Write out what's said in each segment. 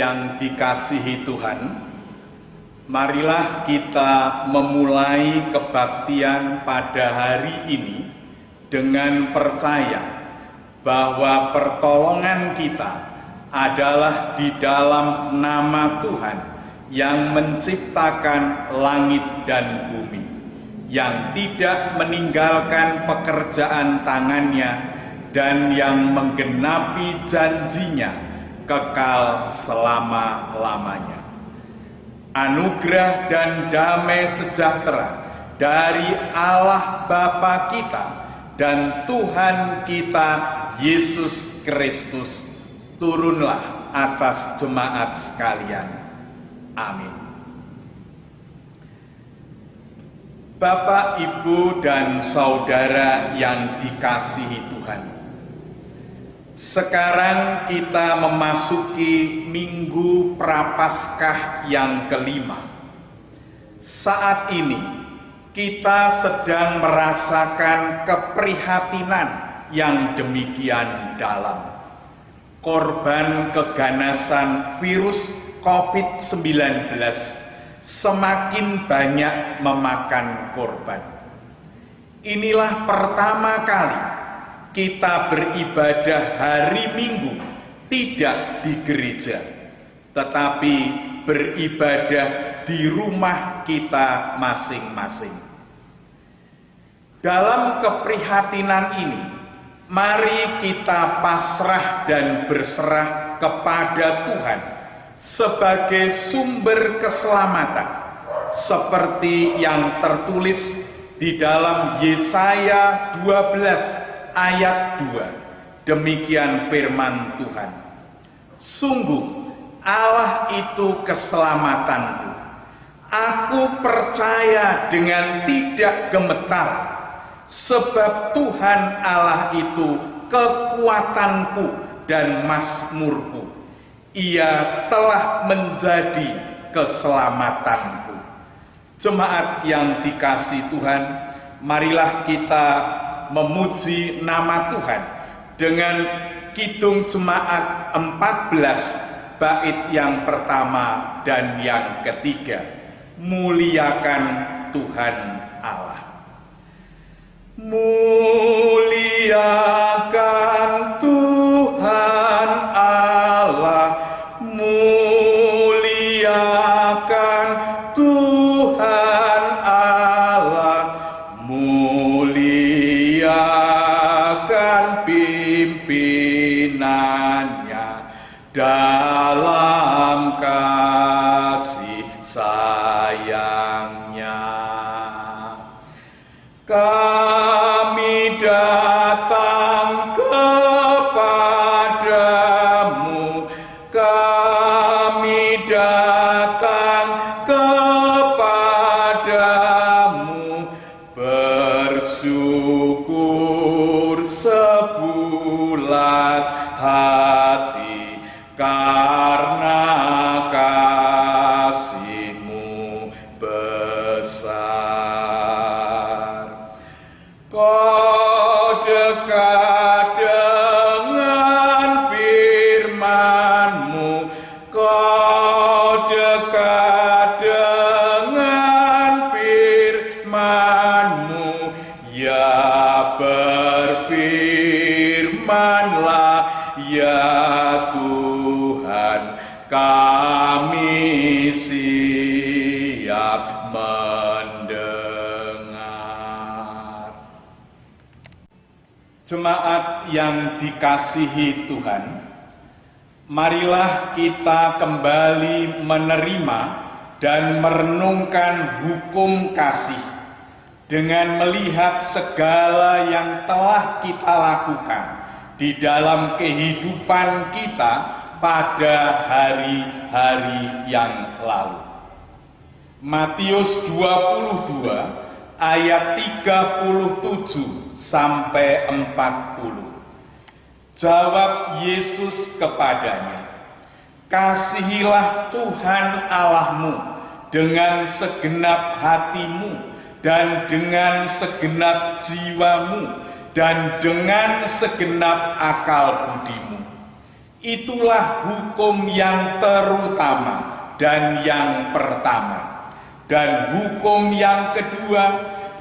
yang dikasihi Tuhan, marilah kita memulai kebaktian pada hari ini dengan percaya bahwa pertolongan kita adalah di dalam nama Tuhan yang menciptakan langit dan bumi, yang tidak meninggalkan pekerjaan tangannya dan yang menggenapi janjinya kekal selama-lamanya. Anugerah dan damai sejahtera dari Allah Bapa kita dan Tuhan kita Yesus Kristus turunlah atas jemaat sekalian. Amin. Bapak, Ibu, dan saudara yang dikasihi Tuhan, sekarang kita memasuki Minggu Prapaskah yang kelima. Saat ini kita sedang merasakan keprihatinan yang demikian dalam. Korban keganasan virus COVID-19 semakin banyak memakan korban. Inilah pertama kali kita beribadah hari Minggu tidak di gereja, tetapi beribadah di rumah kita masing-masing. Dalam keprihatinan ini, mari kita pasrah dan berserah kepada Tuhan sebagai sumber keselamatan, seperti yang tertulis di dalam Yesaya 12 ayat 2. Demikian firman Tuhan. Sungguh Allah itu keselamatanku. Aku percaya dengan tidak gemetar, sebab Tuhan Allah itu kekuatanku dan mazmurku. Ia telah menjadi keselamatanku. Jemaat yang dikasihi Tuhan, marilah kita memuji nama Tuhan dengan kidung jemaat 14 bait yang pertama dan yang ketiga. Muliakan Tuhan Allah. Muliakan Tuhan Allah, muliakan Tuhan Allah, muliakan pimpinannya dalam kasih sayangnya. Kami datang kepadamu, kami datang kepadamu, bersyukur sebulat hati karena kasih-Mu besar. Kau dekat dengan firman-Mu, Kau dekat dengan firman-Mu, ya berfirmanlah, ya Tuhan, kami siap mendengar. Jemaat yang dikasihi Tuhan, marilah kita kembali menerima dan merenungkan hukum kasih dengan melihat segala yang telah kita lakukan di dalam kehidupan kita pada hari-hari yang lalu. Matius 22 ayat 37 sampai 40. Jawab Yesus kepadanya, kasihilah Tuhan Allahmu dengan segenap hatimu dan dengan segenap jiwamu dan dengan segenap akal budimu. Itulah hukum yang terutama dan yang pertama. Dan hukum yang kedua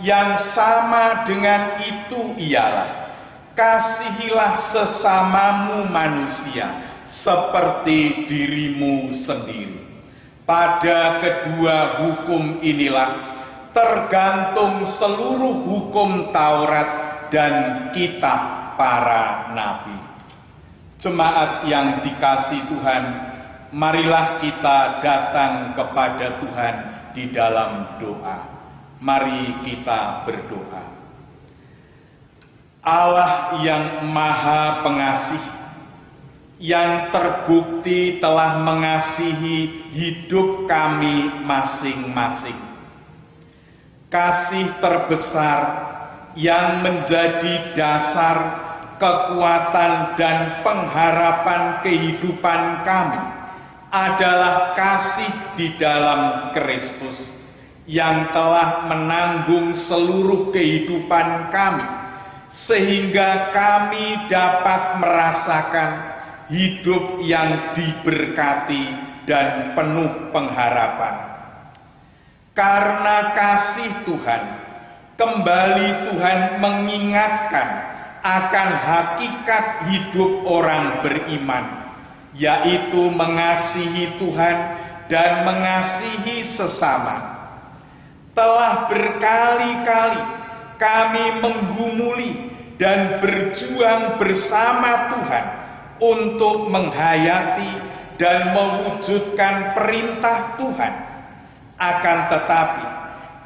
yang sama dengan itu ialah, kasihilah sesamamu manusia seperti dirimu sendiri. Pada kedua hukum inilah tergantung seluruh hukum Taurat dan kitab para nabi. Jemaat yang dikasihi Tuhan, marilah kita datang kepada Tuhan di dalam doa. Mari kita berdoa. Allah yang Maha Pengasih, yang terbukti telah mengasihi hidup kami masing-masing. Kasih terbesar yang menjadi dasar kekuatan dan pengharapan kehidupan kami adalah kasih di dalam Kristus yang telah menanggung seluruh kehidupan kami, sehingga kami dapat merasakan hidup yang diberkati dan penuh pengharapan. Karena kasih Tuhan, kembali Tuhan mengingatkan akan hakikat hidup orang beriman, yaitu mengasihi Tuhan dan mengasihi sesama. Telah berkali-kali kami menggumuli dan berjuang bersama Tuhan untuk menghayati dan mewujudkan perintah Tuhan. Akan tetapi,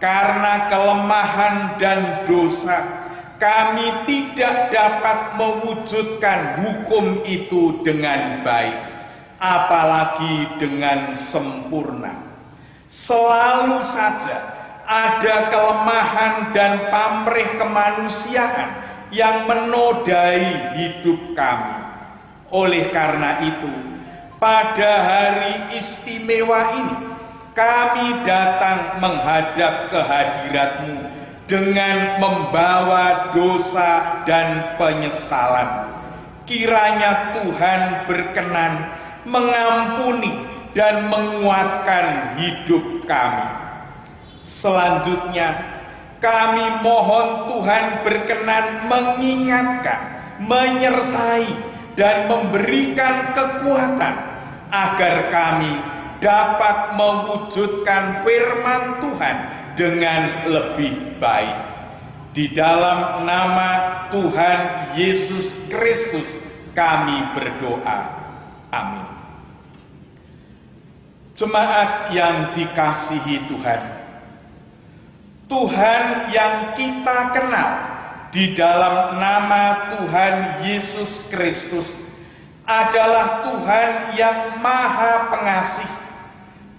karena kelemahan dan dosa, kami tidak dapat mewujudkan hukum itu dengan baik, apalagi dengan sempurna. Selalu saja ada kelemahan dan pamrih kemanusiaan yang menodai hidup kami. Oleh karena itu, pada hari istimewa ini, kami datang menghadap kehadirat-Mu dengan membawa dosa dan penyesalan. Kiranya Tuhan berkenan mengampuni dan menguatkan hidup kami. Selanjutnya, kami mohon Tuhan berkenan mengingatkan, menyertai, dan memberikan kekuatan agar kami dapat mewujudkan firman Tuhan dengan lebih baik. Di dalam nama Tuhan Yesus Kristus kami berdoa. Amin. Jemaat yang dikasihi Tuhan, Tuhan yang kita kenal di dalam nama Tuhan Yesus Kristus adalah Tuhan yang Maha Pengasih.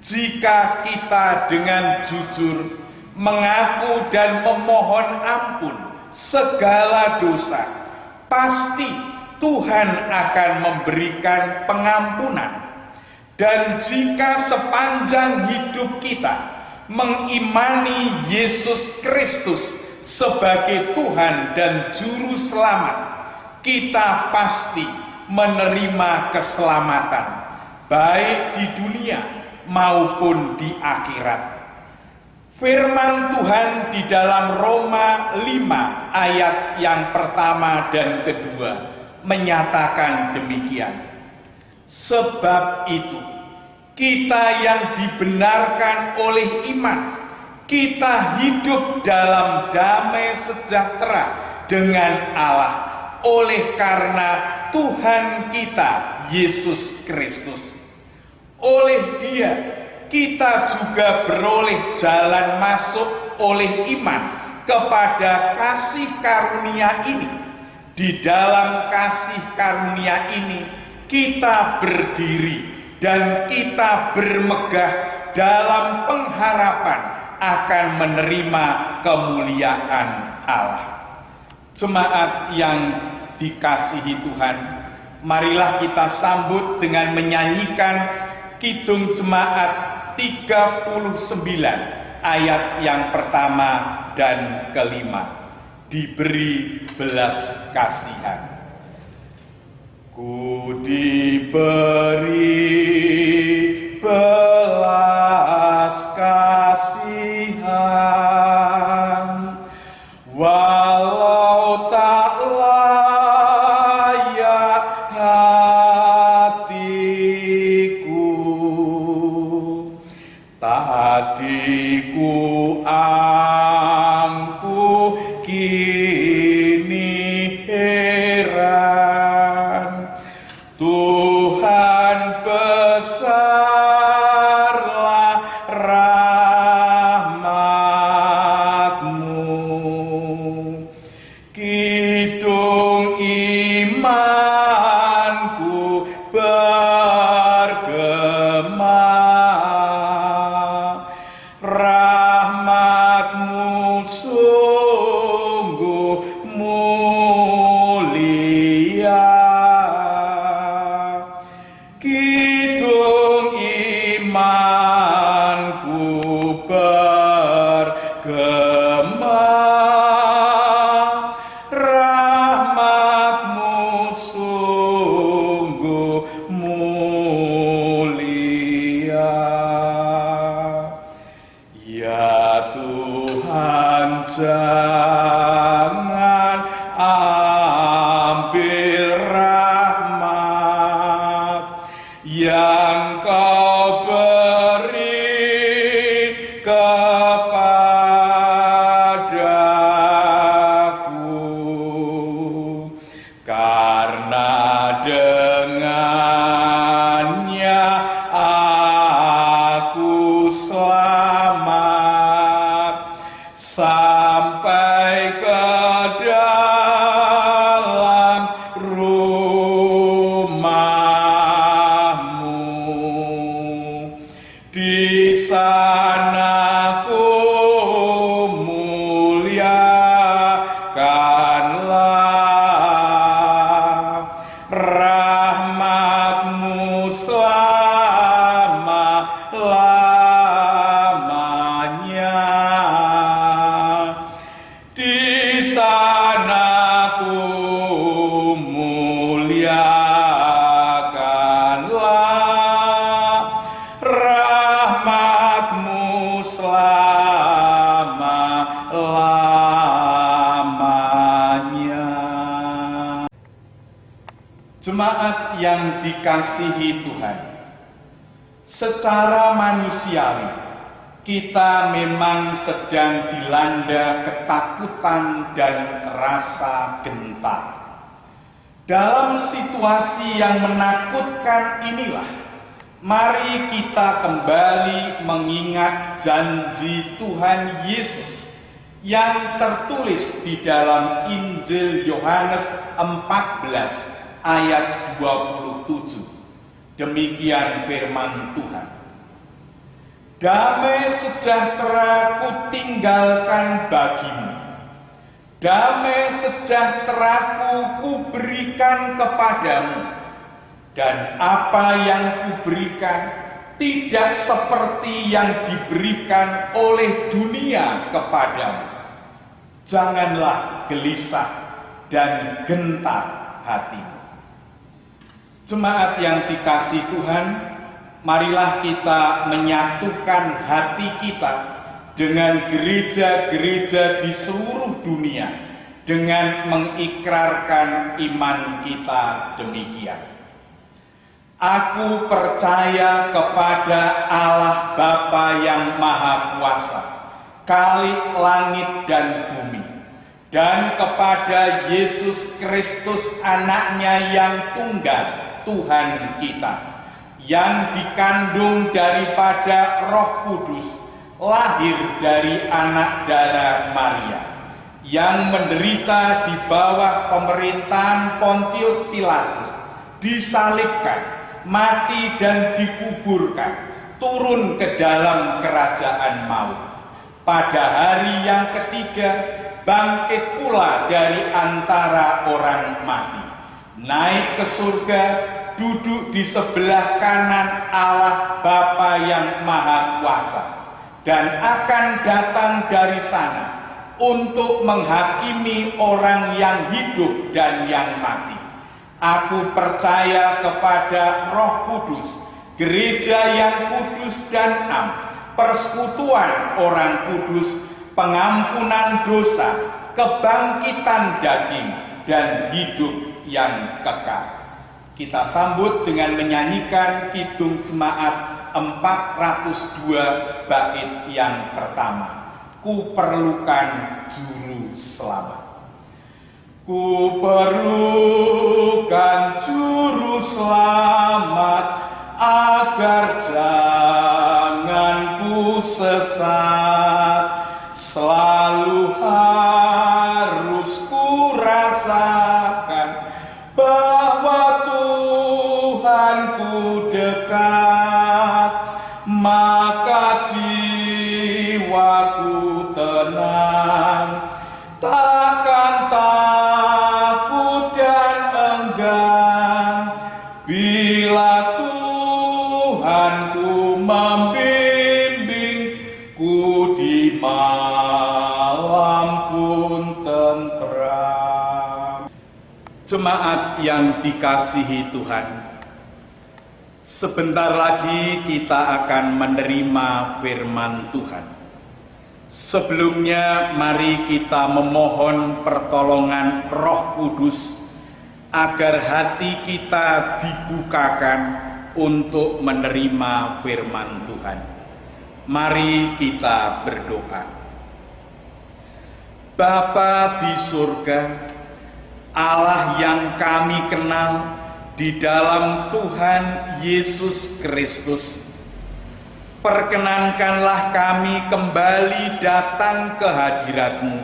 Jika kita dengan jujur mengaku dan memohon ampun segala dosa, pasti Tuhan akan memberikan pengampunan. Dan jika sepanjang hidup kita mengimani Yesus Kristus sebagai Tuhan dan Juru Selamat, kita pasti menerima keselamatan, baik di dunia maupun di akhirat. Firman Tuhan di dalam Roma 5 ayat yang pertama dan kedua menyatakan demikian. Sebab itu, kita yang dibenarkan oleh iman, kita hidup dalam damai sejahtera dengan Allah oleh karena Tuhan kita Yesus Kristus. Oleh Dia kita juga beroleh jalan masuk oleh iman kepada kasih karunia ini. Di dalam kasih karunia ini kita berdiri dan kita bermegah dalam pengharapan akan menerima kemuliaan Allah. Jemaat yang dikasihi Tuhan, marilah kita sambut dengan menyanyikan Kidung Jemaat 39 ayat yang pertama dan kelima. Diberi belas kasihan. Ku diberi belas kasihan, walau tak layak hatiku, tadiku angku kini heran. Tuhan besarlah rahmat-Mu, kidung imanku bergema, rahmat-Mu sungguh mulia. Kidung imanku bergema, rahmat-Mu sungguh mulia. Ya Tuhan, jangan ambil rahmat yang Kau beri kepadaku, karena dengannya aku selamat sampai ke dalam rumah-Mu. Di sana ku muliakanlah rahmat-Mu selama-lamanya. Di sana ku muliakanlah rahmat-Mu selama-lamanya. Jemaat yang dikasihi Tuhan, secara manusiawi kita memang sedang dilanda ketakutan dan rasa gentar. Dalam situasi yang menakutkan inilah, mari kita kembali mengingat janji Tuhan Yesus yang tertulis di dalam Injil Yohanes 14 ayat 27. Demikian firman Tuhan. Damai sejahtera kutinggalkan bagimu, damai sejahteraku kuberikan kepadamu, dan apa yang kuberikan tidak seperti yang diberikan oleh dunia kepadamu. Janganlah gelisah dan gentar hatimu. Jemaat yang dikasihi Tuhan, marilah kita menyatukan hati kita dengan gereja-gereja di seluruh dunia dengan mengikrarkan iman kita demikian. Aku percaya kepada Allah Bapa yang Maha Kuasa, Khalik langit dan bumi, dan kepada Yesus Kristus anaknya yang tunggal, Tuhan kita, yang dikandung daripada Roh Kudus, lahir dari anak darah Maria, yang menderita di bawah pemerintahan Pontius Pilatus, disalibkan, mati dan dikuburkan, turun ke dalam kerajaan maut. Pada hari yang ketiga, bangkit pula dari antara orang mati, naik ke surga, duduk di sebelah kanan Allah Bapa yang Maha Kuasa, dan akan datang dari sana untuk menghakimi orang yang hidup dan yang mati. Aku percaya kepada Roh Kudus, gereja yang kudus dan am, persekutuan orang kudus, pengampunan dosa, kebangkitan daging, dan hidup yang kekal. Kita sambut dengan menyanyikan Kidung Jemaat 402 bait yang pertama. Ku perlukan juru selamat. Ku perlukan juru selamat agar jangan ku sesat. Selalu harus ku rasakan bahwa Tuhanku dekat, maka jiwaku tenang, takkan takut dan enggan bila Tuhanku membimbingku di malam pun tentram. Jemaat yang dikasihi Tuhan, sebentar lagi kita akan menerima firman Tuhan. Sebelumnya mari kita memohon pertolongan Roh Kudus agar hati kita dibukakan untuk menerima firman Tuhan. Mari kita berdoa. Bapa di surga, Allah yang kami kenal di dalam Tuhan Yesus Kristus, perkenankanlah kami kembali datang ke hadirat-Mu,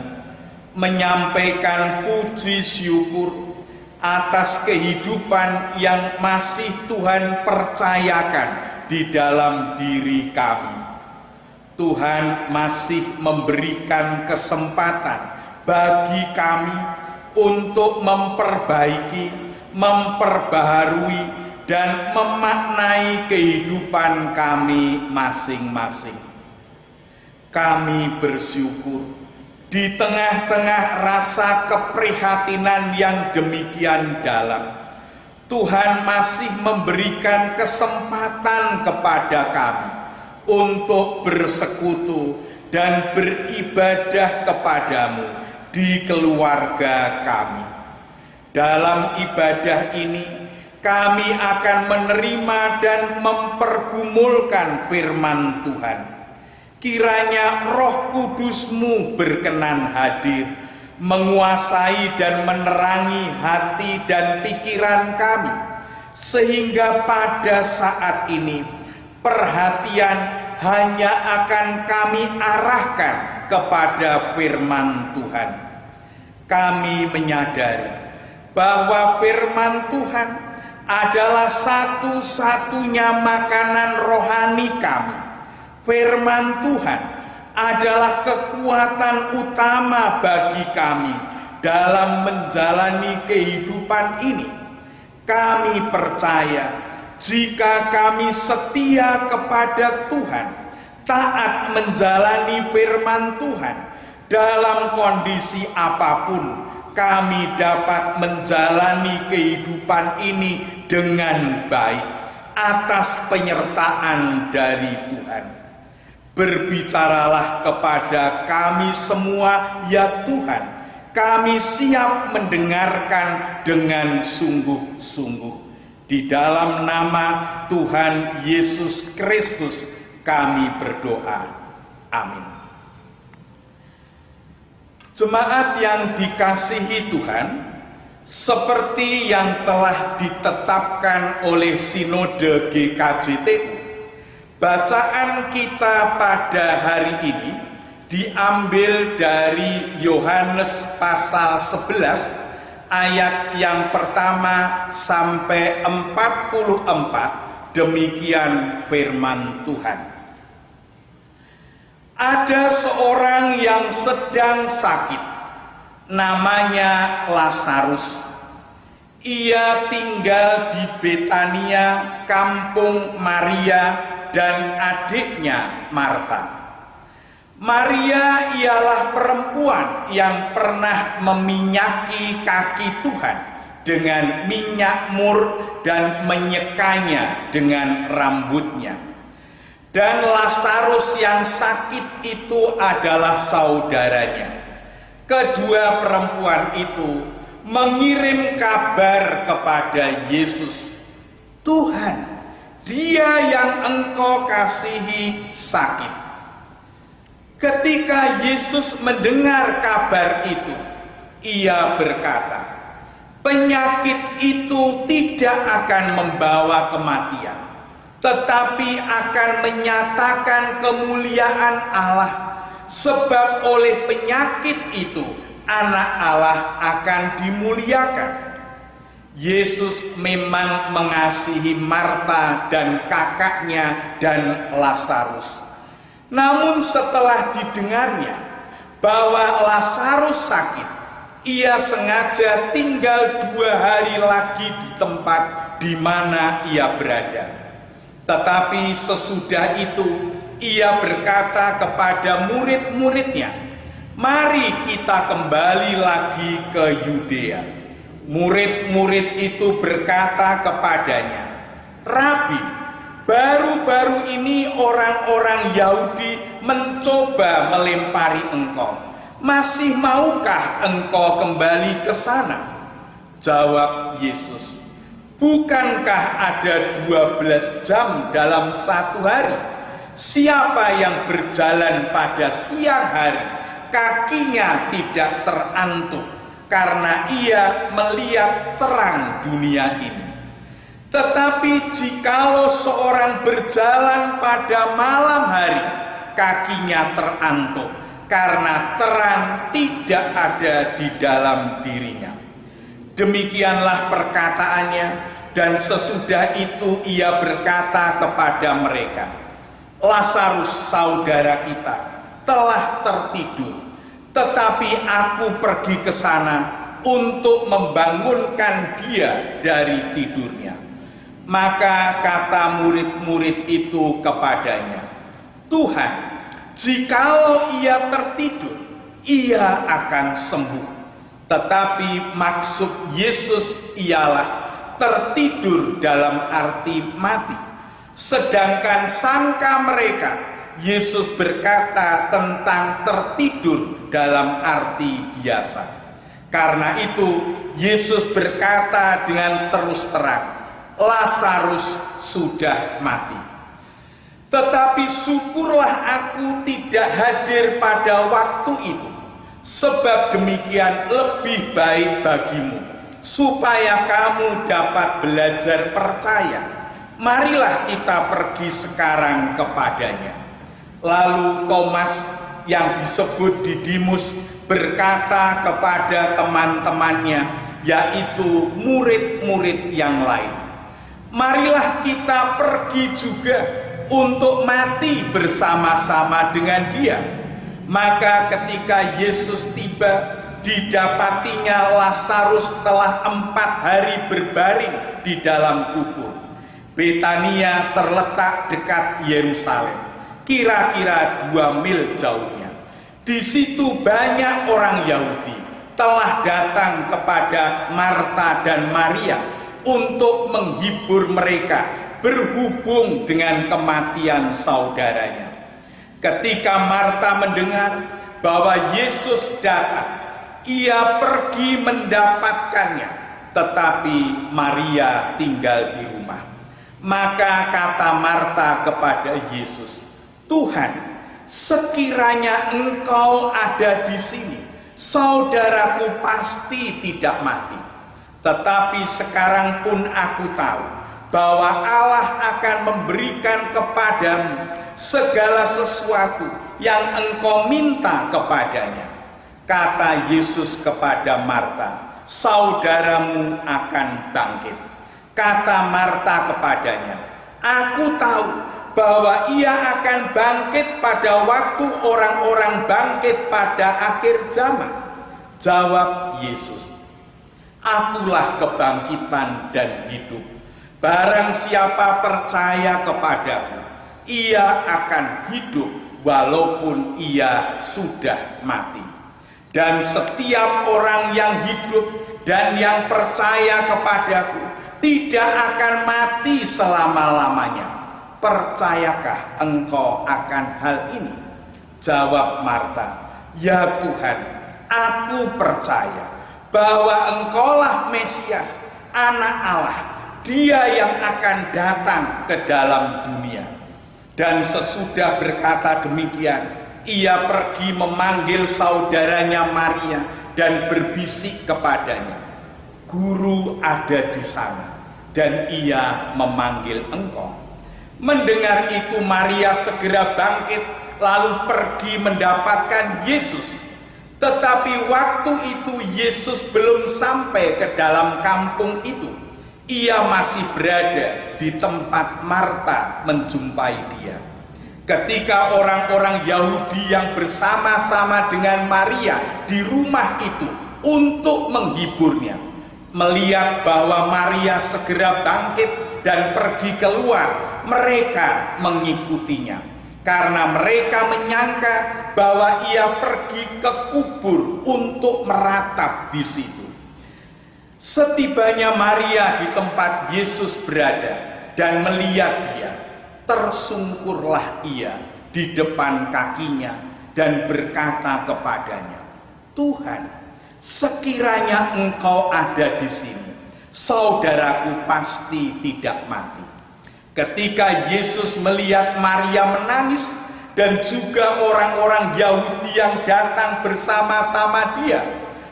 menyampaikan puji syukur atas kehidupan yang masih Tuhan percayakan di dalam diri kami. Tuhan masih memberikan kesempatan bagi kami untuk memperbaiki, memperbaharui, dan memaknai kehidupan kami masing-masing. Kami bersyukur di tengah-tengah rasa keprihatinan yang demikian dalam, Tuhan masih memberikan kesempatan kepada kami untuk bersekutu dan beribadah kepadamu di keluarga kami. Dalam ibadah ini, kami akan menerima dan mempergumulkan firman Tuhan. Kiranya Roh Kudus-Mu berkenan hadir, menguasai dan menerangi hati dan pikiran kami, sehingga pada saat ini perhatian hanya akan kami arahkan kepada firman Tuhan. Kami menyadari bahwa firman Tuhan adalah satu-satunya makanan rohani kami. Firman Tuhan adalah kekuatan utama bagi kami dalam menjalani kehidupan ini. Kami percaya jika kami setia kepada Tuhan, taat menjalani firman Tuhan, dalam kondisi apapun kami dapat menjalani kehidupan ini dengan baik atas penyertaan dari Tuhan. Berbicaralah kepada kami semua, ya Tuhan, kami siap mendengarkan dengan sungguh-sungguh. Di dalam nama Tuhan Yesus Kristus kami berdoa. Amin. Jemaat yang dikasihi Tuhan, seperti yang telah ditetapkan oleh Sinode GKJTU, bacaan kita pada hari ini diambil dari Yohanes pasal 11 ayat yang pertama sampai 44. Demikian firman Tuhan. Ada seorang yang sedang sakit, namanya Lazarus. Ia tinggal di Betania, kampung Maria dan adiknya Marta. Maria ialah perempuan yang pernah meminyaki kaki Tuhan dengan minyak mur dan menyekanya dengan rambutnya. Dan Lazarus yang sakit itu adalah saudaranya. Kedua perempuan itu mengirim kabar kepada Yesus, "Tuhan, dia yang Engkau kasihi sakit." Ketika Yesus mendengar kabar itu, ia berkata, "Penyakit itu tidak akan membawa kematian, tetapi akan menyatakan kemuliaan Allah, sebab oleh penyakit itu Anak Allah akan dimuliakan." Yesus memang mengasihi Marta dan kakaknya dan Lazarus. Namun setelah didengarnya bahwa Lazarus sakit, ia sengaja tinggal 2 hari lagi di tempat di mana ia berada. Tetapi sesudah itu ia berkata kepada murid-muridnya, "Mari kita kembali lagi ke Yudea." Murid-murid itu berkata kepadanya, "Rabi, baru-baru ini orang-orang Yahudi mencoba melempari Engkau. Masih maukah Engkau kembali ke sana?" Jawab Yesus, "Bukankah ada 12 jam dalam satu hari? Siapa yang berjalan pada siang hari, kakinya tidak terantuk, karena ia melihat terang dunia ini. Tetapi jikalau seorang berjalan pada malam hari, kakinya terantuk, karena terang tidak ada di dalam dirinya." Demikianlah perkataannya, dan sesudah itu ia berkata kepada mereka, "Lazarus saudara kita telah tertidur, tetapi aku pergi ke sana untuk membangunkan dia dari tidurnya." Maka kata murid-murid itu kepadanya, "Tuhan, jikalau ia tertidur, ia akan sembuh." Tetapi maksud Yesus ialah tertidur dalam arti mati. Sedangkan sangka mereka, Yesus berkata tentang tertidur dalam arti biasa. Karena itu Yesus berkata dengan terus terang, "Lazarus sudah mati. Tetapi syukurlah aku tidak hadir pada waktu itu, sebab demikian lebih baik bagimu, supaya kamu dapat belajar percaya. Marilah kita pergi sekarang kepadanya." Lalu Thomas yang disebut Didimus berkata kepada teman-temannya, yaitu murid-murid yang lain, "Marilah kita pergi juga untuk mati bersama-sama dengan dia." Maka ketika Yesus tiba, didapatinya Lazarus telah 4 hari berbaring di dalam kubur. Betania terletak dekat Yerusalem, kira-kira 2 mil jauhnya. Di situ banyak orang Yahudi telah datang kepada Marta dan Maria untuk menghibur mereka berhubung dengan kematian saudaranya. Ketika Marta mendengar bahwa Yesus datang, ia pergi mendapatkannya, tetapi Maria tinggal di rumah. Maka kata Marta kepada Yesus, "Tuhan, sekiranya Engkau ada di sini, saudaraku pasti tidak mati. Tetapi sekarang pun aku tahu bahwa Allah akan memberikan kepadamu segala sesuatu yang Engkau minta kepadanya." Kata Yesus kepada Marta, "Saudaramu akan bangkit." Kata Marta kepadanya, "Aku tahu bahwa ia akan bangkit pada waktu orang-orang bangkit pada akhir zaman." Jawab Yesus, "Akulah kebangkitan dan hidup. Barang siapa percaya kepadaku, ia akan hidup walaupun ia sudah mati. Dan setiap orang yang hidup dan yang percaya kepadaku tidak akan mati selama-lamanya. Percayakah engkau akan hal ini? Jawab Marta, ya Tuhan, aku percaya bahwa engkaulah Mesias, Anak Allah, Dia yang akan datang ke dalam dunia. Dan sesudah berkata demikian, ia pergi memanggil saudaranya Maria dan berbisik kepadanya, Guru ada di sana dan ia memanggil engkau. Mendengar itu Maria segera bangkit lalu pergi mendapatkan Yesus. Tetapi waktu itu Yesus belum sampai ke dalam kampung itu. Ia masih berada di tempat Marta menjumpai dia. Ketika orang-orang Yahudi yang bersama-sama dengan Maria di rumah itu untuk menghiburnya, melihat bahwa Maria segera bangkit dan pergi keluar, mereka mengikutinya. Karena mereka menyangka bahwa ia pergi ke kubur untuk meratap di situ. Setibanya Maria di tempat Yesus berada dan melihat dia, tersungkurlah ia di depan kakinya dan berkata kepadanya, Tuhan, sekiranya engkau ada di sini, saudaraku pasti tidak mati. Ketika Yesus melihat Maria menangis dan juga orang-orang Yahudi yang datang bersama-sama dia,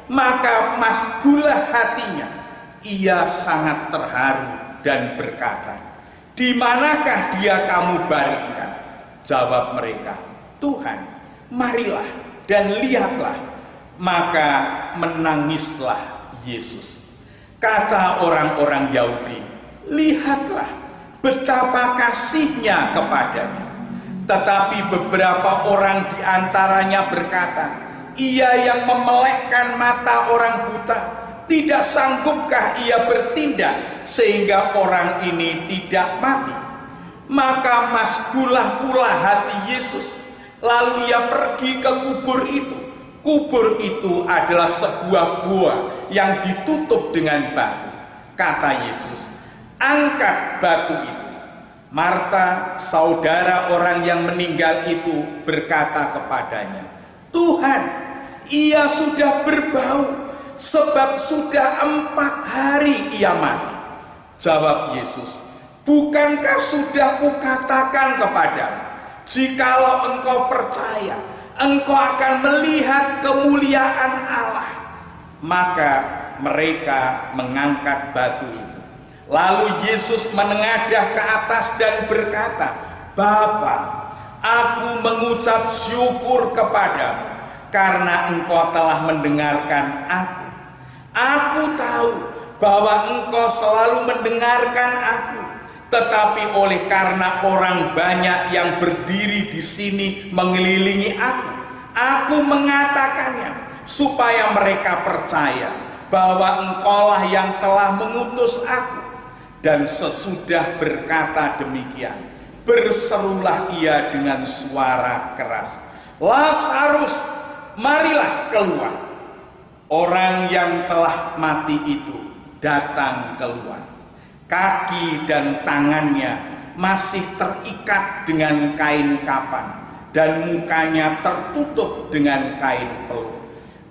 maka masgulah hatinya. Ia sangat terharu dan berkata, di manakah dia kamu baringkan? Jawab mereka, Tuhan, marilah dan lihatlah. Maka menangislah Yesus. Kata orang-orang Yahudi, lihatlah betapa kasihnya kepadanya. Tetapi beberapa orang di antaranya berkata, ia yang memelekkan mata orang buta, tidak sanggupkah ia bertindak sehingga orang ini tidak mati? Maka masgulah pula hati Yesus. Lalu ia pergi ke kubur itu. Kubur itu adalah sebuah gua yang ditutup dengan batu. Kata Yesus, angkat batu itu. Marta, saudara orang yang meninggal itu, berkata kepadanya, Tuhan, ia sudah berbau, sebab sudah 4 hari ia mati. Jawab Yesus, bukankah sudah kukatakan kepadamu, jikalau engkau percaya, engkau akan melihat kemuliaan Allah. Maka mereka mengangkat batu itu. Lalu Yesus menengadah ke atas dan berkata, Bapa, aku mengucap syukur kepadamu karena engkau telah mendengarkan aku. Aku tahu bahwa engkau selalu mendengarkan aku, tetapi oleh karena orang banyak yang berdiri di sini mengelilingi aku mengatakannya supaya mereka percaya bahwa engkaulah yang telah mengutus aku. Dan sesudah berkata demikian, berserulah ia dengan suara keras, Lazarus, marilah keluar. Orang yang telah mati itu datang keluar. Kaki dan tangannya masih terikat dengan kain kapan dan mukanya tertutup dengan kain peluh.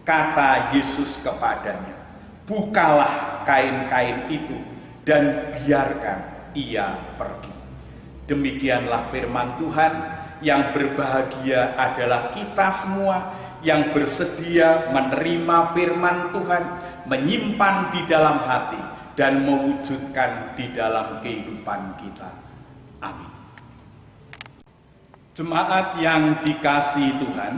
Kata Yesus kepadanya, bukalah kain-kain itu dan biarkan ia pergi. Demikianlah firman Tuhan. Yang berbahagia adalah kita semua yang bersedia menerima firman Tuhan, menyimpan di dalam hati dan mewujudkan di dalam kehidupan kita. Amin. Jemaat yang dikasihi Tuhan,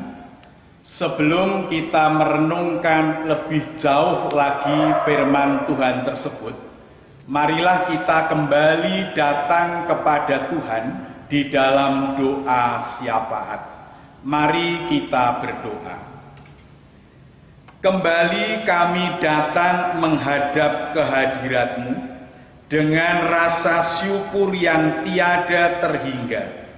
sebelum kita merenungkan lebih jauh lagi firman Tuhan tersebut, marilah kita kembali datang kepada Tuhan di dalam doa syafaat. Mari kita berdoa. Kembali kami datang menghadap kehadirat-Mu dengan rasa syukur yang tiada terhingga.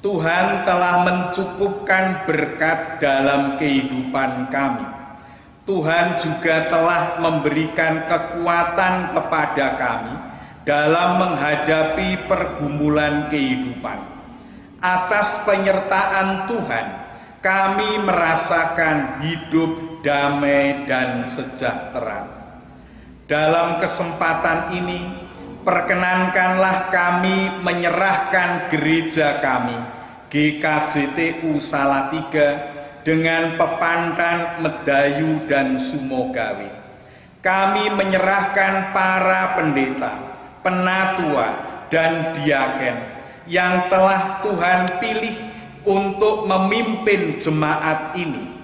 Tuhan telah mencukupkan berkat dalam kehidupan kami. Tuhan juga telah memberikan kekuatan kepada kami dalam menghadapi pergumulan kehidupan. Atas penyertaan Tuhan, kami merasakan hidup damai dan sejahtera. Dalam kesempatan ini, perkenankanlah kami menyerahkan gereja kami, GKJTU Salatiga, dengan Pepandan, Medayu, dan Sumogawe. Kami menyerahkan para pendeta, penatua, dan diaken yang telah Tuhan pilih untuk memimpin jemaat ini.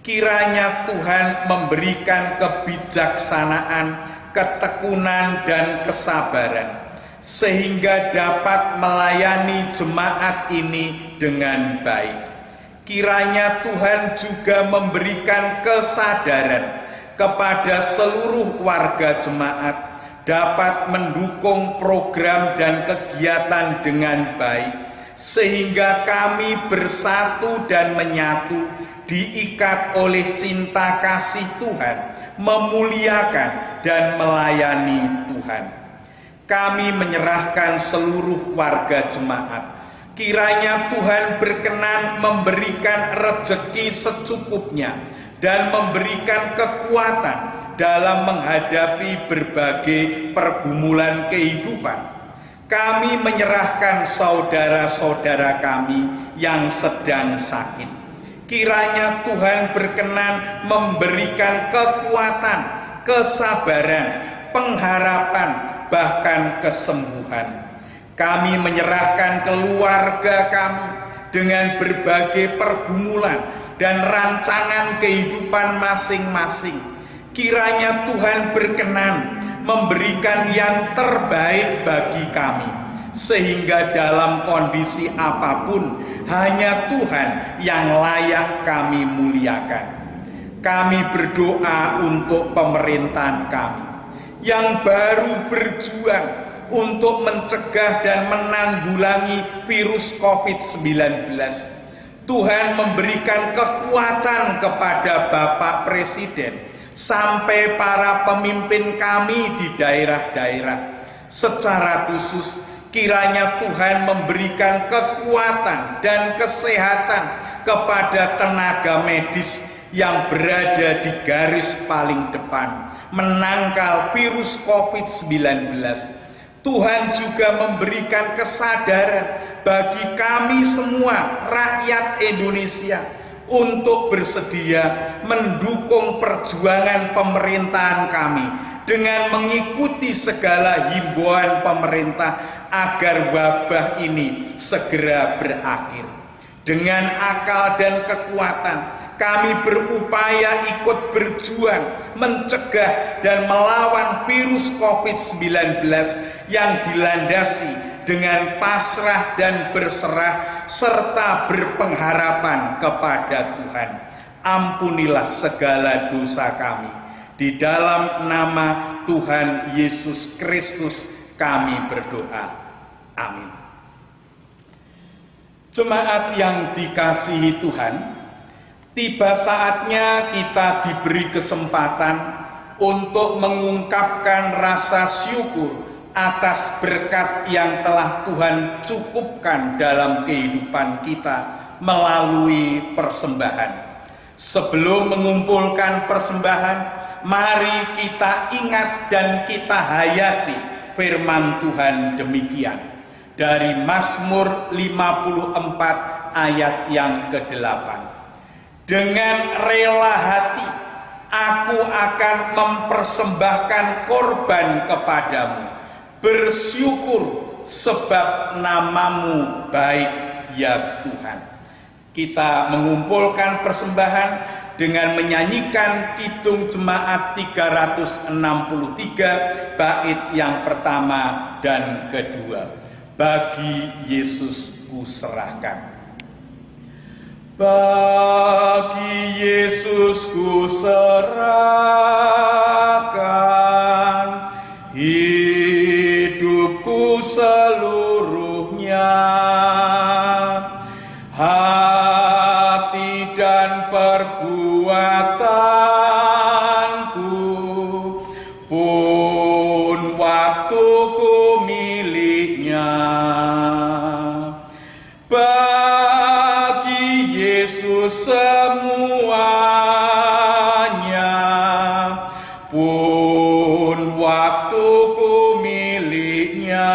Kiranya Tuhan memberikan kebijaksanaan, ketekunan, dan kesabaran, sehingga dapat melayani jemaat ini dengan baik. Kiranya Tuhan juga memberikan kesadaran kepada seluruh warga jemaat dapat mendukung program dan kegiatan dengan baik, sehingga kami bersatu dan menyatu, diikat oleh cinta kasih Tuhan, memuliakan dan melayani Tuhan. Kami menyerahkan seluruh warga jemaat. Kiranya Tuhan berkenan memberikan rezeki secukupnya dan memberikan kekuatan dalam menghadapi berbagai pergumulan kehidupan. Kami menyerahkan saudara-saudara kami yang sedang sakit. Kiranya Tuhan berkenan memberikan kekuatan, kesabaran, pengharapan, bahkan kesembuhan. Kami menyerahkan keluarga kami dengan berbagai pergumulan dan rancangan kehidupan masing-masing. Kiranya Tuhan berkenan memberikan yang terbaik bagi kami, sehingga dalam kondisi apapun hanya Tuhan yang layak kami muliakan. Kami berdoa untuk pemerintahan kami yang baru berjuang untuk mencegah dan menanggulangi virus COVID-19. Tuhan memberikan kekuatan kepada Bapak Presiden sampai para pemimpin kami di daerah-daerah. Secara khusus, kiranya Tuhan memberikan kekuatan dan kesehatan kepada tenaga medis yang berada di garis paling depan menangkal virus COVID-19. Tuhan juga memberikan kesadaran bagi kami semua rakyat Indonesia untuk bersedia mendukung perjuangan pemerintahan kami dengan mengikuti segala himbauan pemerintah agar wabah ini segera berakhir. Dengan akal dan kekuatan, kami berupaya ikut berjuang mencegah dan melawan virus COVID-19 yang dilandasi dengan pasrah dan berserah serta berpengharapan kepada Tuhan. Ampunilah segala dosa kami. Di dalam nama Tuhan Yesus Kristus kami berdoa. Amin. Jemaat yang dikasihi Tuhan, tiba saatnya kita diberi kesempatan untuk mengungkapkan rasa syukur atas berkat yang telah Tuhan cukupkan dalam kehidupan kita melalui persembahan. Sebelum mengumpulkan persembahan, mari kita ingat dan kita hayati firman Tuhan demikian. Dari Mazmur 54 ayat yang ke-8. Dengan rela hati aku akan mempersembahkan korban kepadamu, bersyukur sebab namamu baik ya Tuhan. Kita mengumpulkan persembahan dengan menyanyikan Kidung Jemaat 363 bait yang pertama dan kedua. Bagi Yesus kuserahkan. Bagi Yesus kuserahkan hidupku seluruhnya, hati dan perbuatan semuanya, pun waktuku miliknya.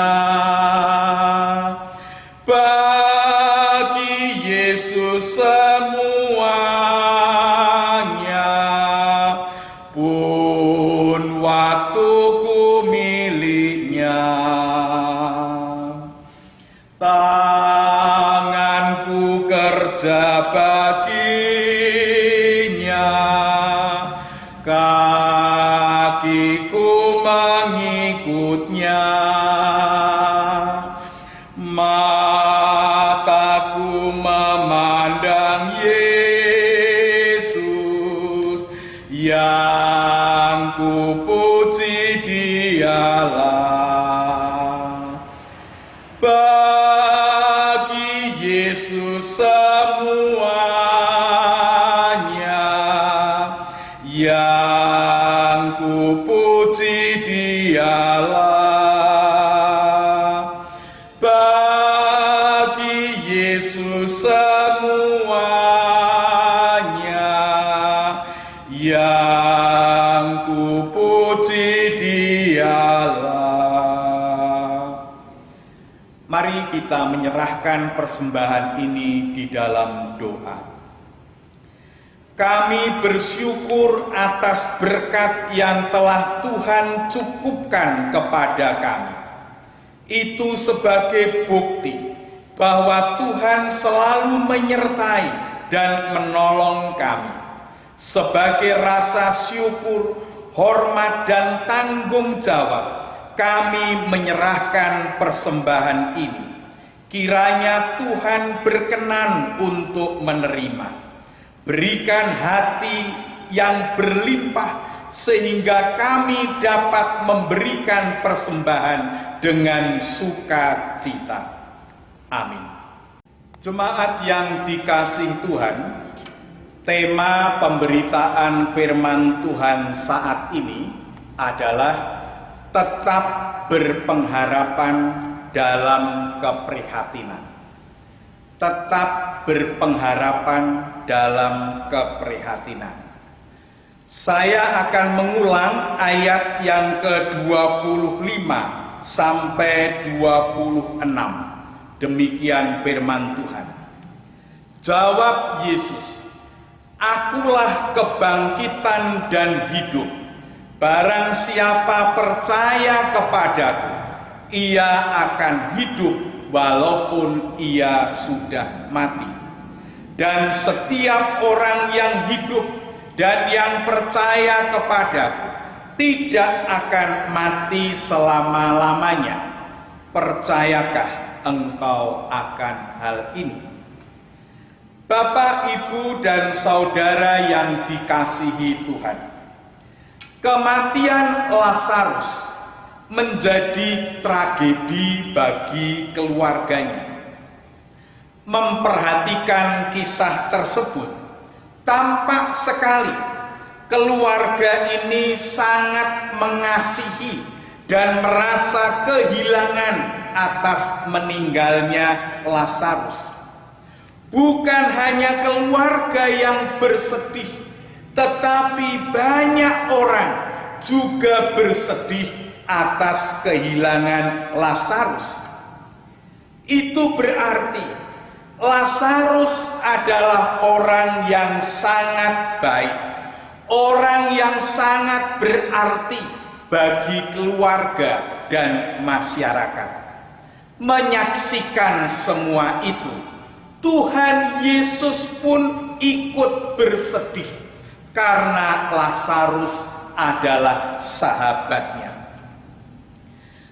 Bagi Yesus semuanya, pun waktuku miliknya. Tanganku kerja baginya, kakiku mengikutnya, mataku memandang Yesus, yang kupuji Dialah. Bagi Yesus semuanya, yang kupuji Dialah. Bagi Yesus semuanya, yang kupuji Dialah. Mari kita menyerahkan persembahan ini di dalam doa. Kami bersyukur atas berkat yang telah Tuhan cukupkan kepada kami. Itu sebagai bukti bahwa Tuhan selalu menyertai dan menolong kami. Sebagai rasa syukur, hormat, dan tanggung jawab, kami menyerahkan persembahan ini. Kiranya Tuhan berkenan untuk menerima. Berikan hati yang berlimpah sehingga kami dapat memberikan persembahan dengan sukacita. Amin. Jemaat yang dikasihi Tuhan, tema pemberitaan firman Tuhan saat ini adalah tetap berpengharapan dalam keprihatinan. Tetap berpengharapan dalam keprihatinan. Saya akan mengulang ayat yang ke-25 sampai 26. Demikian firman Tuhan. Jawab Yesus, "Akulah kebangkitan dan hidup. Barang siapa percaya kepadaku, ia akan hidup walaupun ia sudah mati. Dan setiap orang yang hidup dan yang percaya kepadaku tidak akan mati selama-lamanya. Percayakah engkau akan hal ini?" Bapak, Ibu, dan saudara yang dikasihi Tuhan, kematian Lazarus menjadi tragedi bagi keluarganya. Memperhatikan kisah tersebut, tampak sekali keluarga ini sangat mengasihi dan merasa kehilangan atas meninggalnya Lazarus. Bukan hanya keluarga yang bersedih, tetapi banyak orang juga bersedih atas kehilangan Lazarus. Itu berarti Lazarus adalah orang yang sangat baik, orang yang sangat berarti bagi keluarga dan masyarakat. Menyaksikan semua itu, Tuhan Yesus pun ikut bersedih karena Lazarus adalah sahabatnya.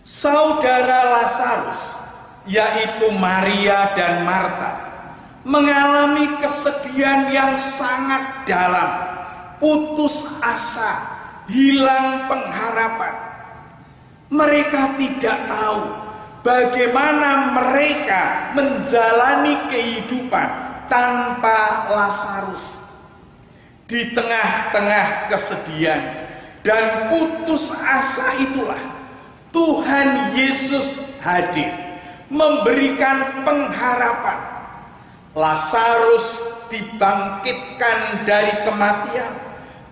Saudara Lazarus, yaitu Maria dan Marta, mengalami kesedihan yang sangat dalam, putus asa, hilang pengharapan. Mereka tidak tahu bagaimana mereka menjalani kehidupan tanpa Lazarus. Di tengah-tengah kesedihan dan putus asa itulah Tuhan Yesus hadir, memberikan pengharapan. Lazarus dibangkitkan dari kematian,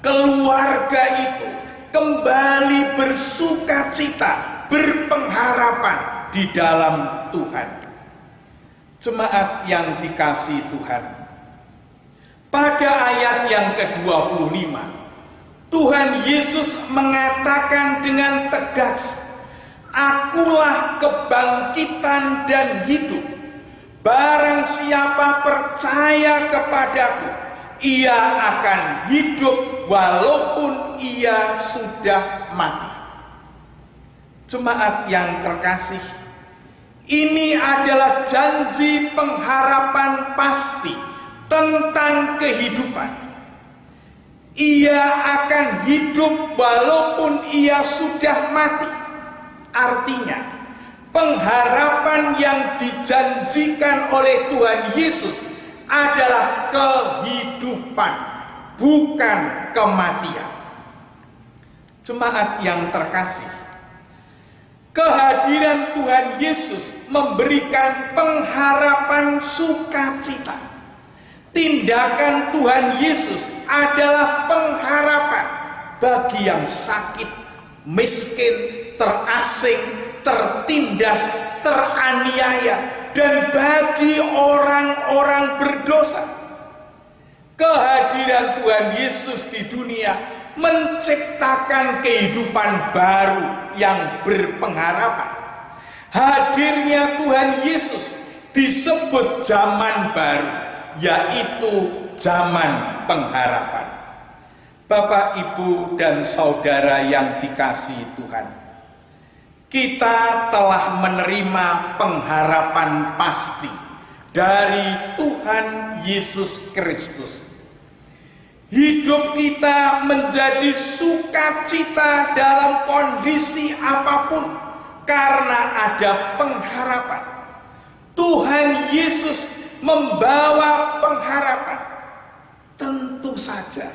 keluarga itu kembali bersukacita, berpengharapan di dalam Tuhan. Jemaat yang dikasihi Tuhan, pada ayat yang ke-25, Tuhan Yesus mengatakan dengan tegas, "Akulah kebangkitan dan hidup. Barang siapa percaya kepadaku, ia akan hidup walaupun ia sudah mati." Jemaat yang terkasih, ini adalah janji pengharapan pasti tentang kehidupan. Ia akan hidup walaupun ia sudah mati. Artinya, pengharapan yang dijanjikan oleh Tuhan Yesus adalah kehidupan, bukan kematian. Jemaat yang terkasih, kehadiran Tuhan Yesus memberikan pengharapan sukacita. Tindakan Tuhan Yesus adalah pengharapan bagi yang sakit, miskin, terasing, tertindas, teraniaya, dan bagi orang-orang berdosa. Kehadiran Tuhan Yesus di dunia menciptakan kehidupan baru yang berpengharapan. Hadirnya Tuhan Yesus disebut zaman baru, yaitu zaman pengharapan. Bapak, Ibu, dan saudara yang dikasihi Tuhan, kita telah menerima pengharapan pasti dari Tuhan Yesus Kristus. Hidup kita menjadi sukacita dalam kondisi apapun karena ada pengharapan. Tuhan Yesus membawa pengharapan. Tentu saja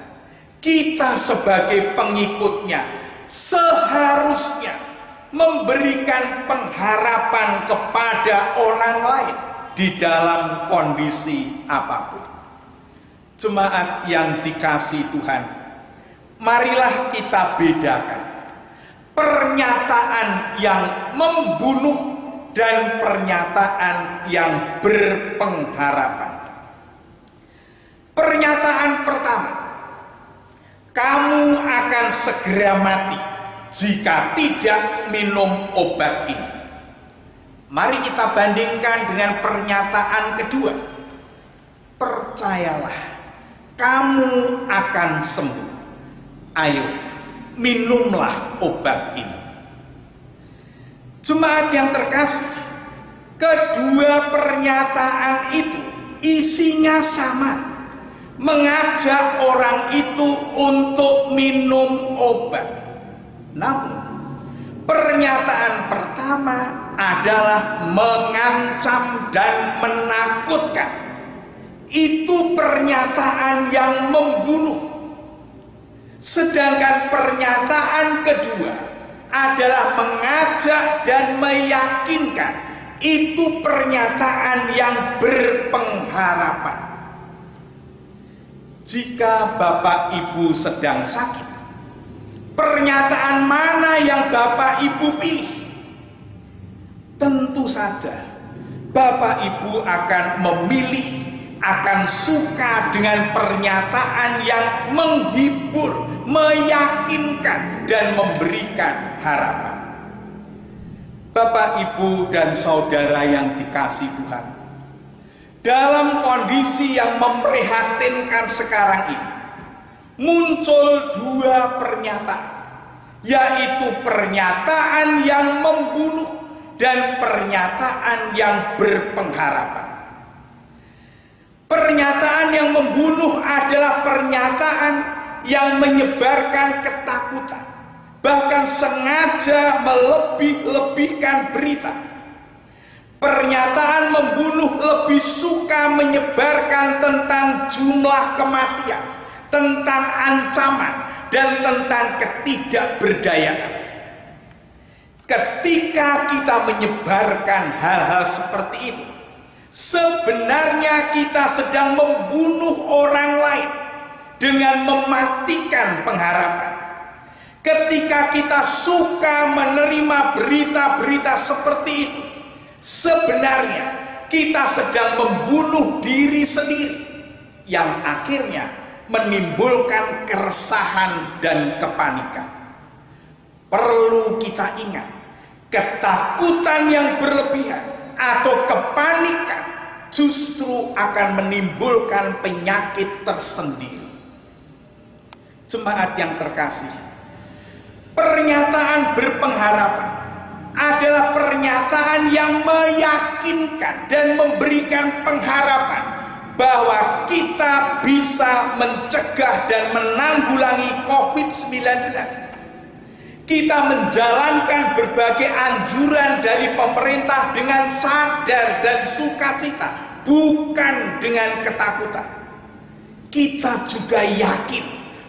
kita sebagai pengikutnya seharusnya memberikan pengharapan kepada orang lain di dalam kondisi apapun. Jemaat yang dikasihi Tuhan, marilah kita bedakan pernyataan yang membunuh dan pernyataan yang berpengharapan. Pernyataan pertama, kamu akan segera mati jika tidak minum obat ini. Mari kita bandingkan dengan pernyataan kedua, percayalah, kamu akan sembuh. Ayo, minumlah obat ini. Jemaat yang terkasih, kedua pernyataan itu isinya sama, mengajak orang itu untuk minum obat. Namun, pernyataan pertama adalah mengancam dan menakutkan. Itu pernyataan yang membunuh. Sedangkan pernyataan kedua adalah mengajak dan meyakinkan. Itu pernyataan yang berpengharapan. Jika Bapak Ibu sedang sakit, pernyataan mana yang Bapak Ibu pilih? Tentu saja Bapak Ibu akan memilih, akan suka dengan pernyataan yang menghibur, meyakinkan, dan memberikan harapan. Bapak, Ibu, dan saudara yang dikasihi Tuhan, dalam kondisi yang memprihatinkan sekarang ini, muncul dua pernyataan, yaitu pernyataan yang membunuh dan pernyataan yang berpengharapan. Pernyataan yang membunuh adalah pernyataan yang menyebarkan ketakutan, bahkan sengaja melebih-lebihkan berita. Pernyataan membunuh lebih suka menyebarkan tentang jumlah kematian, tentang ancaman, dan tentang ketidakberdayaan. Ketika kita menyebarkan hal-hal seperti itu, Sebenarnya kita sedang membunuh orang lain dengan mematikan pengharapan. Ketika kita suka menerima berita-berita seperti itu, sebenarnya kita sedang membunuh diri sendiri yang akhirnya menimbulkan keresahan dan kepanikan. Perlu kita ingat, ketakutan yang berlebihan atau kepanikan justru akan menimbulkan penyakit tersendiri. Jemaat yang terkasih, pernyataan berpengharapan adalah pernyataan yang meyakinkan dan memberikan pengharapan bahwa kita bisa mencegah dan menanggulangi COVID-19. Kita menjalankan berbagai anjuran dari pemerintah dengan sadar dan sukacita, bukan dengan ketakutan. Kita juga yakin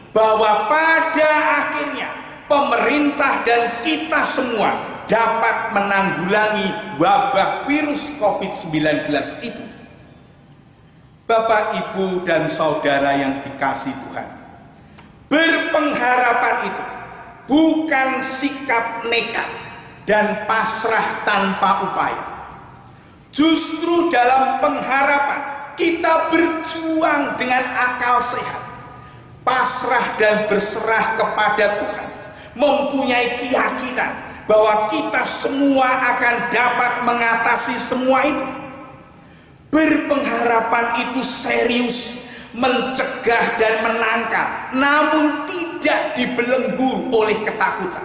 bahwa pada akhirnya pemerintah dan kita semua dapat menanggulangi wabah virus COVID-19 itu. Bapak, Ibu, dan saudara yang dikasihi Tuhan, berpengharapan itu bukan sikap nekat dan pasrah tanpa upaya. Justru dalam pengharapan kita berjuang dengan akal sehat, pasrah dan berserah kepada Tuhan, mempunyai keyakinan bahwa kita semua akan dapat mengatasi semua itu. Berpengharapan itu serius, mencegah dan menangkal, namun tidak dibelenggu oleh ketakutan.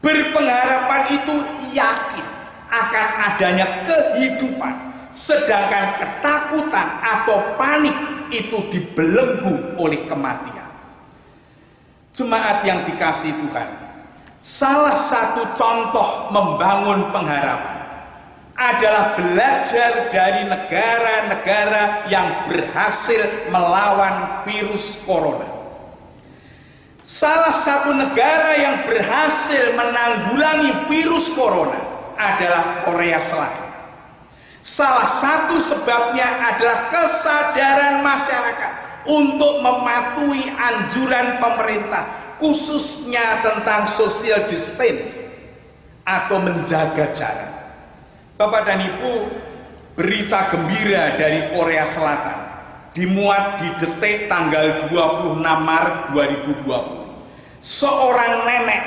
Berpengharapan itu yakin akan adanya kehidupan, sedangkan ketakutan atau panik itu dibelenggu oleh kematian. Jemaat yang dikasihi Tuhan, salah satu contoh membangun pengharapan adalah belajar dari negara-negara yang berhasil melawan virus corona. Salah satu negara yang berhasil menanggulangi virus corona adalah Korea Selatan. Salah satu sebabnya adalah kesadaran masyarakat untuk mematuhi anjuran pemerintah, khususnya tentang social distance atau menjaga jarak. Bapak dan Ibu, berita gembira dari Korea Selatan dimuat di Detik tanggal 26 Maret 2020. Seorang nenek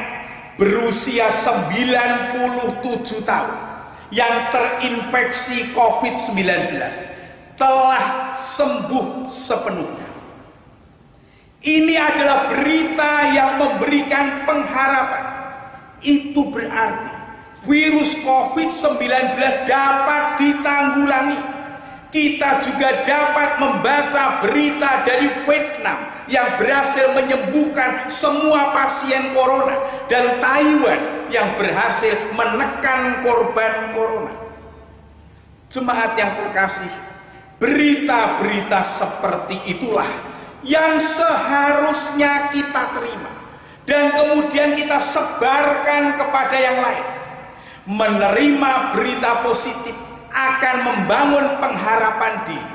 berusia 97 tahun yang terinfeksi COVID-19 telah sembuh sepenuhnya. Ini adalah berita yang memberikan pengharapan. Itu berarti virus COVID-19 dapat ditanggulangi. Kita juga dapat membaca berita dari Vietnam yang berhasil menyembuhkan semua pasien corona, dan Taiwan yang berhasil menekan korban corona. Jemaat yang terkasih, berita-berita seperti itulah yang seharusnya kita terima dan kemudian kita sebarkan kepada yang lain. Menerima berita positif akan membangun pengharapan diri.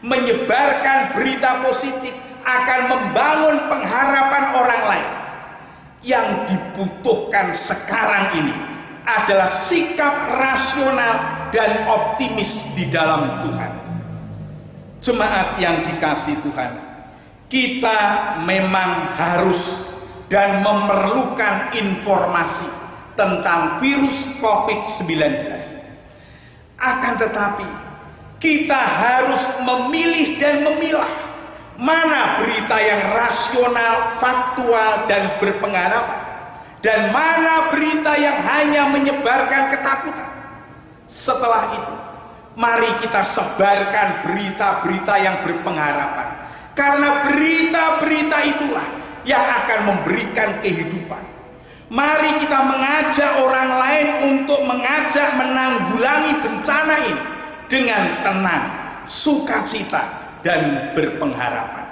Menyebarkan berita positif akan membangun pengharapan orang lain. Yang dibutuhkan sekarang ini adalah sikap rasional dan optimis di dalam Tuhan. Jemaat yang dikasihi Tuhan, kita memang harus dan memerlukan informasi tentang virus COVID-19. Akan tetapi, kita harus memilih dan memilah mana berita yang rasional, faktual, dan berpengharapan, dan mana berita yang hanya menyebarkan ketakutan. Setelah itu, mari kita sebarkan berita-berita yang berpengharapan, karena berita-berita itulah yang akan memberikan kehidupan. Mari kita mengajak orang lain untuk mengajak menanggulangi bencana ini dengan tenang, sukacita, dan berpengharapan.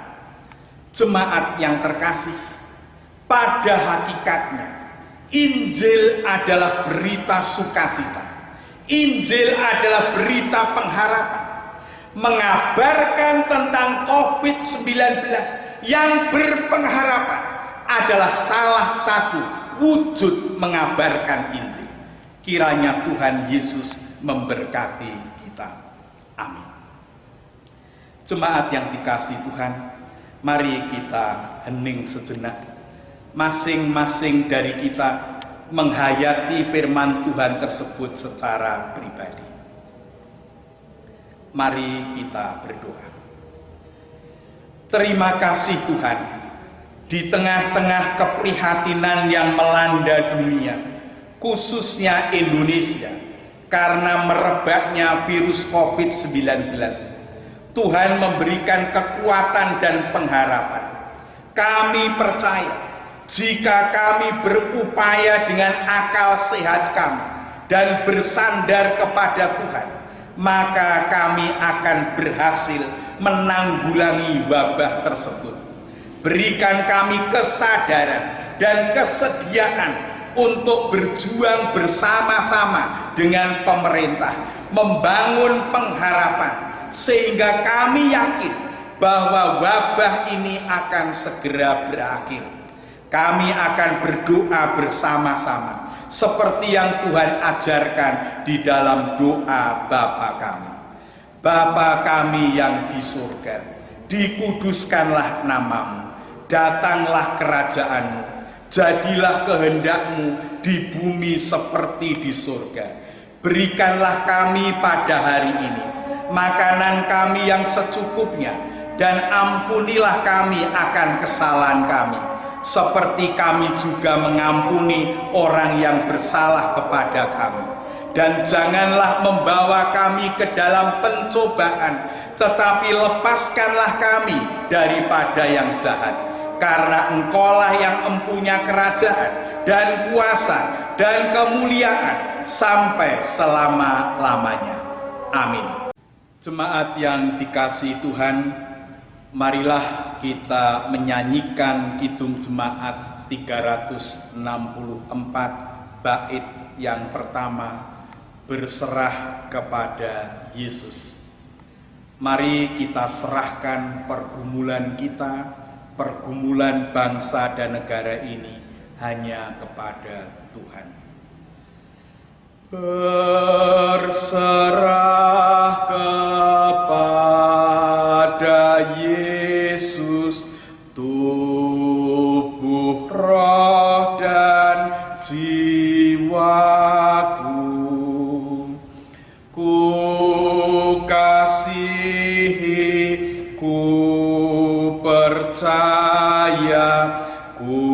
Jemaat yang terkasih, pada hakikatnya Injil adalah berita sukacita. Injil adalah berita pengharapan, mengabarkan tentang COVID-19 yang berpengharapan adalah salah satu wujud mengabarkan Injil. Kiranya Tuhan Yesus memberkati kita. Amin. Jemaat yang dikasihi Tuhan, mari kita hening sejenak. Masing-masing dari kita menghayati firman Tuhan tersebut secara pribadi. Mari kita berdoa. Terima kasih Tuhan, di tengah-tengah keprihatinan yang melanda dunia, khususnya Indonesia, karena merebaknya virus COVID-19, Tuhan memberikan kekuatan dan pengharapan. Kami percaya, jika kami berupaya dengan akal sehat kami dan bersandar kepada Tuhan, maka kami akan berhasil menanggulangi wabah tersebut. Berikan kami kesadaran dan kesediaan untuk berjuang bersama-sama dengan pemerintah, membangun pengharapan, sehingga kami yakin bahwa wabah ini akan segera berakhir. Kami akan berdoa bersama-sama seperti yang Tuhan ajarkan di dalam doa Bapa kami. Bapa kami yang di surga, dikuduskanlah namamu, datanglah kerajaanmu, jadilah kehendakmu di bumi seperti di surga. Berikanlah kami pada hari ini makanan kami yang secukupnya, dan ampunilah kami akan kesalahan kami, seperti kami juga mengampuni orang yang bersalah kepada kami. Dan janganlah membawa kami ke dalam pencobaan, tetapi lepaskanlah kami daripada yang jahat. Karena Engkaulah yang empunya kerajaan dan kuasa dan kemuliaan sampai selama-lamanya. Amin. Jemaat yang dikasihi Tuhan, marilah kita menyanyikan Kidung Jemaat 364 bait yang pertama, berserah kepada Yesus. Mari kita serahkan pergumulan kita, pergumulan bangsa dan negara ini hanya kepada Tuhan. Berserah kepada Yesus, tubuh, roh, dan jiwaku. Ku kasihi, ku percaya, ku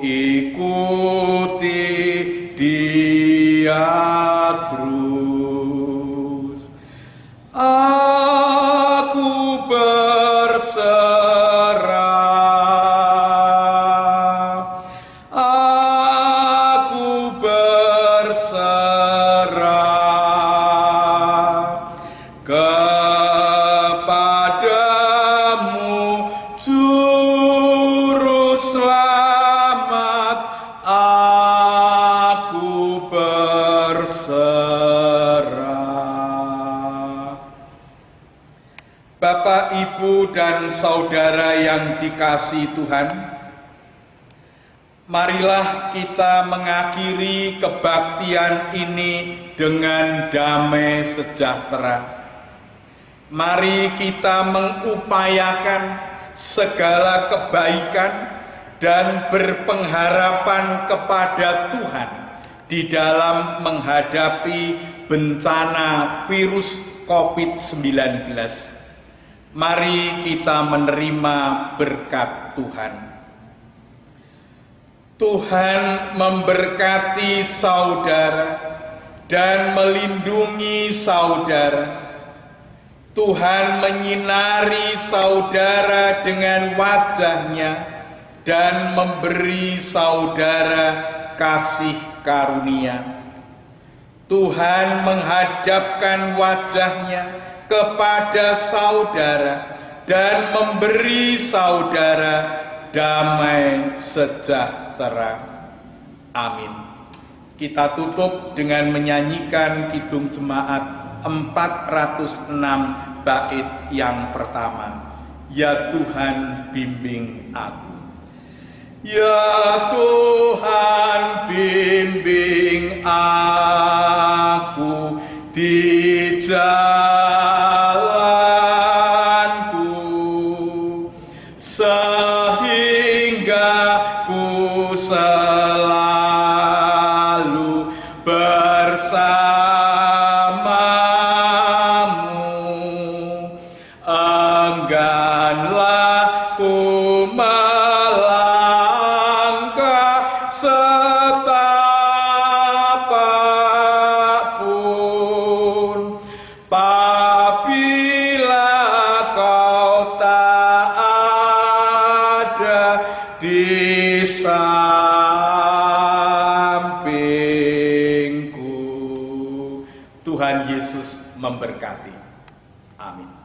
ikuti Dia terus. Aku berserah, aku berserah kepadamu, Juru Selamat. Aku berserah. Bapak, Ibu, dan saudara yang dikasihi Tuhan, marilah kita mengakhiri kebaktian ini dengan damai sejahtera. Mari kita mengupayakan segala kebaikan dan berpengharapan kepada Tuhan di dalam menghadapi bencana virus COVID-19. Mari kita menerima berkat Tuhan. Tuhan memberkati saudara dan melindungi saudara. Tuhan menyinari saudara dengan wajah-Nya dan memberi saudara kasih karunia. Tuhan menghadapkan wajah-Nya kepada saudara dan memberi saudara damai sejahtera. Amin. Kita tutup dengan menyanyikan Kidung Jemaat 406 bait yang pertama. Ya Tuhan, bimbing aku. Ya Tuhan, bimbing aku di jalanku, sehingga ku selalu bersamamu. Engganlah ku melangkah setapak pun, apabila kau tak ada di sampingku. Tuhan Yesus memberkati. Amin.